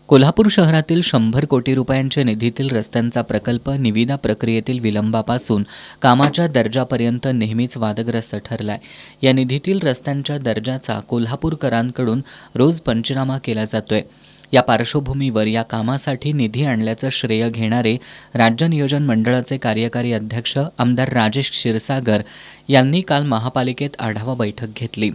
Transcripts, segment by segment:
कोल्हापूर शहरातील 100 कोटी रुपयांच्या निधीतील रस्त्यांचा प्रकल्प निविदा प्रक्रियेतील विलंबापासून कामाच्या दर्जापर्यंत नेहमीच वादग्रस्त ठरलाय. या निधीतील रस्त्यांच्या दर्जाचा कोल्हापूरकरांकडून रोज पंचनामा केला जातोय. या पार्श्वभूमीवर या कामासाठी निधी आणल्याचं श्रेय घेणारे राज्य नियोजन मंडळाचे कार्यकारी अध्यक्ष आमदार राजेश क्षीरसागर यांनी काल महापालिकेत आढावा बैठक घेतली.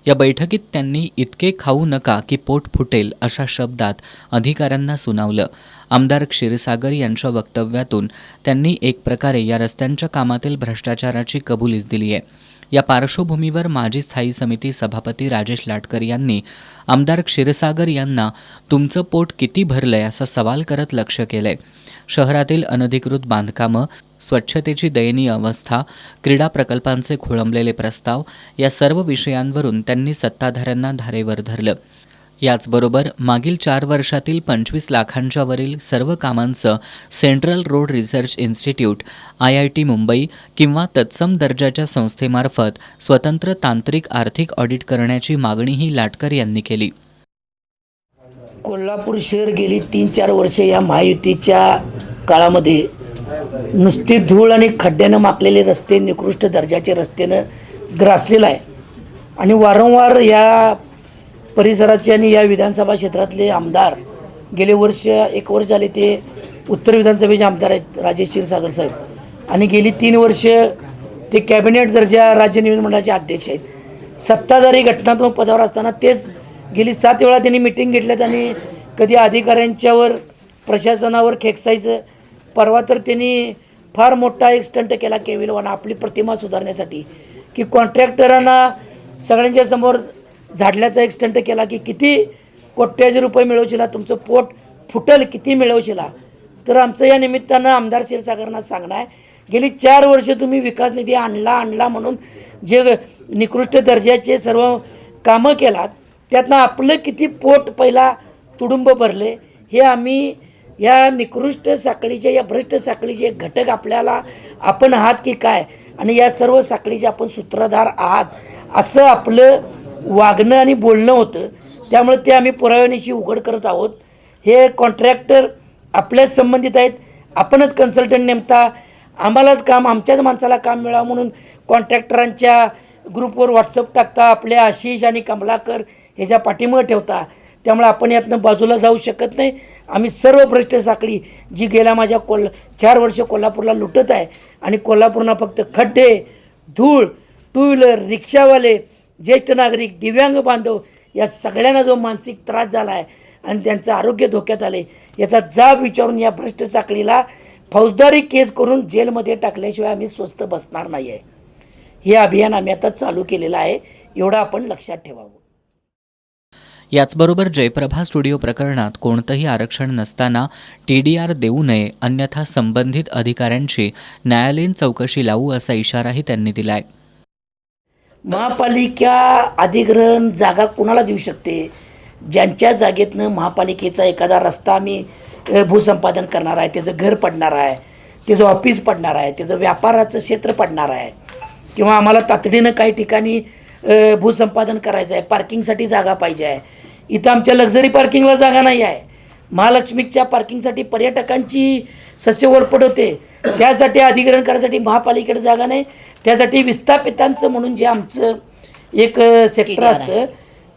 या बैठकीत त्यांनी इतके खाऊ नका की पोट फुटेल अशा शब्दात अधिकाऱ्यांना सुनावलं. आमदार क्षीरसागर यांच्या वक्तव्यातून त्यांनी एक प्रकारे या रस्त्यांच्या कामातील भ्रष्टाचाराची कबुलीच दिली आहे. या पार्श्वभूमीवर माजी स्थायी समिती सभापती राजेश लाटकर यांनी आमदार क्षीरसागर यांना तुमचं पोट किती भरलंय असा सवाल करत लक्ष केलंय. शहरातील अनधिकृत बांधकामं, स्वच्छतेची दयनीय अवस्था, क्रीडा प्रकल्पांचे खोळंबलेले प्रस्ताव या सर्व विषयांवरून त्यांनी सत्ताधाऱ्यांना धारेवर धरलं. याचबरोबर मागील 4 वर्षातील 25 लाखांच्या वरील सर्व कामांचं central road research institute, IIT Mumbai किंवा तत्सम दर्जाच्या संस्थेमार्फत स्वतंत्र तांत्रिक आर्थिक ऑडिट करण्याची मागणीही लाटकर यांनी केली. कोल्हापूर शहर गेली 3-4 वर्षे या महायुतीच्या काळामध्ये नुसती धूळ आणि खड्ड्यानं माखलेले रस्ते, निकृष्ट दर्जाचे रस्त्यानं ग्रासलेला आहे. आणि वारंवार या परिसराचे आणि या विधानसभा क्षेत्रातले आमदार गेले एक वर्ष झाले ते उत्तर विधानसभेचे आमदार आहेत राजेश क्षीरसागर साहेब, आणि गेली 3 वर्ष ते कॅबिनेट दर्जा राज्य नियोजन मंडळाचे अध्यक्ष आहेत. सत्ताधारी घटनात्मक पदावर असताना तेच गेली 7 वेळा त्यांनी मिटिंग घेतल्यात आणि कधी अधिकाऱ्यांच्यावर प्रशासनावर खेकसायचं. परवा तर त्यांनी फार मोठा एक स्टंट केला केविलवाना आपली प्रतिमा सुधारण्यासाठी, की कॉन्ट्रॅक्टरांना सगळ्यांच्या समोर झाडल्याचा एक स्टंट केला की किती कोट्यावधी रुपये मिळवशीला, तुमचं पोट फुटल, किती मिळवशीला. तर आमचं या निमित्तानं आमदार क्षीरसागरांना सांगणं आहे, गेली 4 वर्ष तुम्ही विकास निधी आणला म्हणून जे निकृष्ट दर्जाचे सर्व कामं केलात त्यातनं आपलं किती पोट पहिला तुडुंब भरले हे आम्ही या निकृष्ट साखळीचे, या भ्रष्ट साखळीचे घटक आपल्याला आपण आहात की काय, आणि या सर्व साखळीचे आपण सूत्रधार आहात असं आपलं वागणं आणि बोलणं होतं. त्यामुळे ते आम्ही पुराव्यानिशी उघड करत आहोत. हे कॉन्ट्रॅक्टर आपल्याच संबंधित आहेत, आपणच कन्सल्टंट नेमता, आम्हालाच काम, आमच्याच माणसाला काम मिळावं म्हणून कॉन्ट्रॅक्टरांच्या ग्रुपवर व्हॉट्सअप टाकता, आपल्या आशिष आणि कमलाकर ह्याच्या पाठीमागे ठेवता. त्यामुळे आपण यातनं बाजूला जाऊ शकत नाही. आम्ही सर्व भ्रष्ट साखळी जी गेल्या माझ्या 4 वर्ष कोल्हापूरला लुटत आहे, आणि कोल्हापूरला फक्त खड्डे, धूळ, 2 व्हीलर, रिक्षावाले, ज्येष्ठ नागरिक, दिव्यांग बांधव या सगळ्यांना जो मानसिक त्रास झाला आहे आणि त्यांचं आरोग्य धोक्यात आले, याचा जाब विचारून या भ्रष्ट साखळीला फौजदारी केस करून जेलमध्ये टाकल्याशिवाय आम्ही स्वस्थ बसणार नाही आहे. हे अभियान आम्ही आता चालू केलेलं आहे, एवढं आपण लक्षात ठेवावं. याचबरोबर जयप्रभा स्टुडिओ प्रकरणात कोणतंही आरक्षण नसताना TDR देऊ नये, अन्यथा संबंधित अधिकाऱ्यांची न्यायालयीन चौकशी लावू असा इशाराही त्यांनी दिलाय. महापालिका अधिग्रहण जागा कुणाला देऊ शकते? ज्यांच्या जागेतनं महापालिकेचा एखादा रस्ता आम्ही भूसंपादन करणार आहे, त्याचं घर पडणार आहे, त्याचं ऑफिस पडणार आहे, त्याचं व्यापाराचं क्षेत्र पडणार आहे, किंवा आम्हाला तातडीनं काही ठिकाणी भूसंपादन करायचं आहे, पार्किंगसाठी जागा पाहिजे आहे. इथं आमच्या लक्झरी पार्किंगला जागा नाही आहे. महालक्ष्मीच्या पार्किंगसाठी पर्यटकांची सस्यवरपड होते, त्यासाठी अधिग्रहण करायसाठी महापालिकेकडे जागा नाही. त्यासाठी विस्थापितांचं म्हणून जे आमचं एक सेक्टर असतं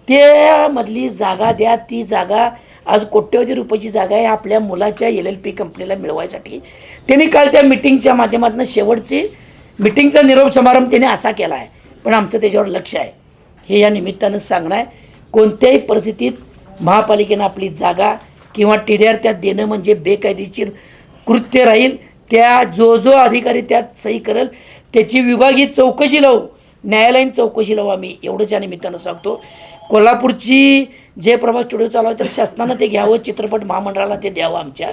त्यामधली जागा द्या. ती जागा आज कोट्यवधी रुपयाची जागा आहे आपल्या मुलाच्या LLP कंपनीला मिळवायसाठी. त्यांनी काल त्या मिटिंगच्या माध्यमातून शेवटची मिटिंगचा निरोप समारंभ त्याने असा केला आहे, पण आमचं त्याच्यावर लक्ष आहे. हे या निमित्तानं सांगणं आहे, कोणत्याही परिस्थितीत महापालिकेनं आपली जागा किंवा TDR त्यात देणं म्हणजे बेकायदेशीर कृत्य राहील. त्या जो अधिकारी त्यात सही करेल त्याची विभागीय चौकशी लावू, न्यायालयीन चौकशी लावू. आम्ही एवढंच या निमित्तानं सांगतो. कोल्हापूरची जयप्रभा स्टुडिओ चालू आहे तर शासनानं ते घ्यावं, चित्रपट महामंडळाला ते द्यावं आमच्या.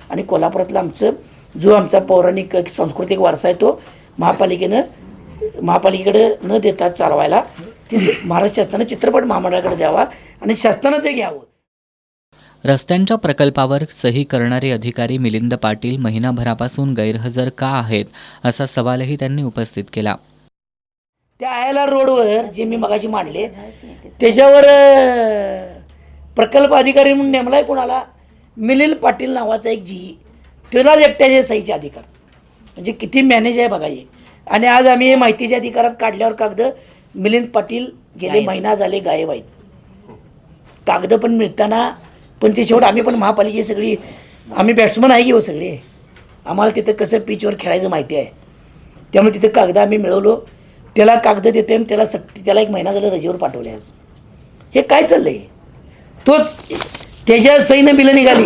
आणि कोल्हापुरातला जो आमचा पौराणिक सांस्कृतिक वारसा आहे तो महापालिकेकडे न देता चालवायला ती महाराष्ट्र शासनानं चित्रपट महामंडळाकडे द्यावा आणि शासनानं ते घ्यावं. रस्त्यांच्या प्रकल्पावर सही करणारे अधिकारी मिलिंद पाटील महिनाभरापासून गैरहजर का आहेत असा सवालही त्यांनी उपस्थित केला. त्या ILR रोडवर जे मी मगाशी मांडले त्याच्यावर प्रकल्प अधिकारी म्हणून नेमलाय कोणाला मिलिंद पाटील नावाचा एक जी त्यालाच एकट्याचे सहीचे अधिकार, म्हणजे किती मॅनेज आहे बघा हे. आणि आज आम्ही हे माहितीच्या अधिकारात काढल्यावर कागद मिलिंद पाटील गेले महिना झाले गायब आहेत. कागद पण मिळताना पण ते शेवट आम्ही पण महापालिकेची सगळी आम्ही बॅट्समन आहे की हो सगळे, आम्हाला तिथं कसं पिचवर खेळायचं माहिती आहे. त्यामुळे तिथं कागद आम्ही मिळवलो, त्याला कागद देते आणि त्याला त्याला एक महिना झाला रजेवर पाठवले. आज हे काय चाललं आहे? तोच त्याच्या सहीनं बिलं निघाली,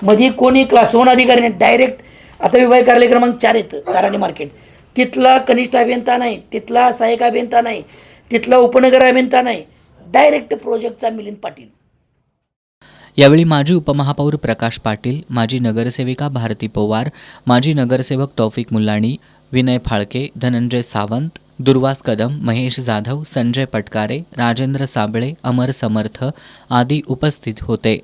मध्ये कोणी क्लास 1 अधिकारी डायरेक्ट आता विभाग कार्यालय क्रमांक 4 येतं ताराणी मार्केट, तिथला कनिष्ठ अभियंता नाही, तिथला सहाय्यक अभियंता नाही, तिथला उपनगर अभियंता नाही, डायरेक्ट प्रोजेक्टचा मिलिंद पाटील. यावेळी माजी उपमहापौर प्रकाश पाटील, माजी नगरसेविका भारती पवार, माजी नगरसेवक तौफिक मुल्लाणी, विनय फाळके, धनंजय सावंत, दुर्वास कदम, महेश जाधव, संजय पटकारे, राजेंद्र साबळे, अमर समर्थ आदी उपस्थित होते.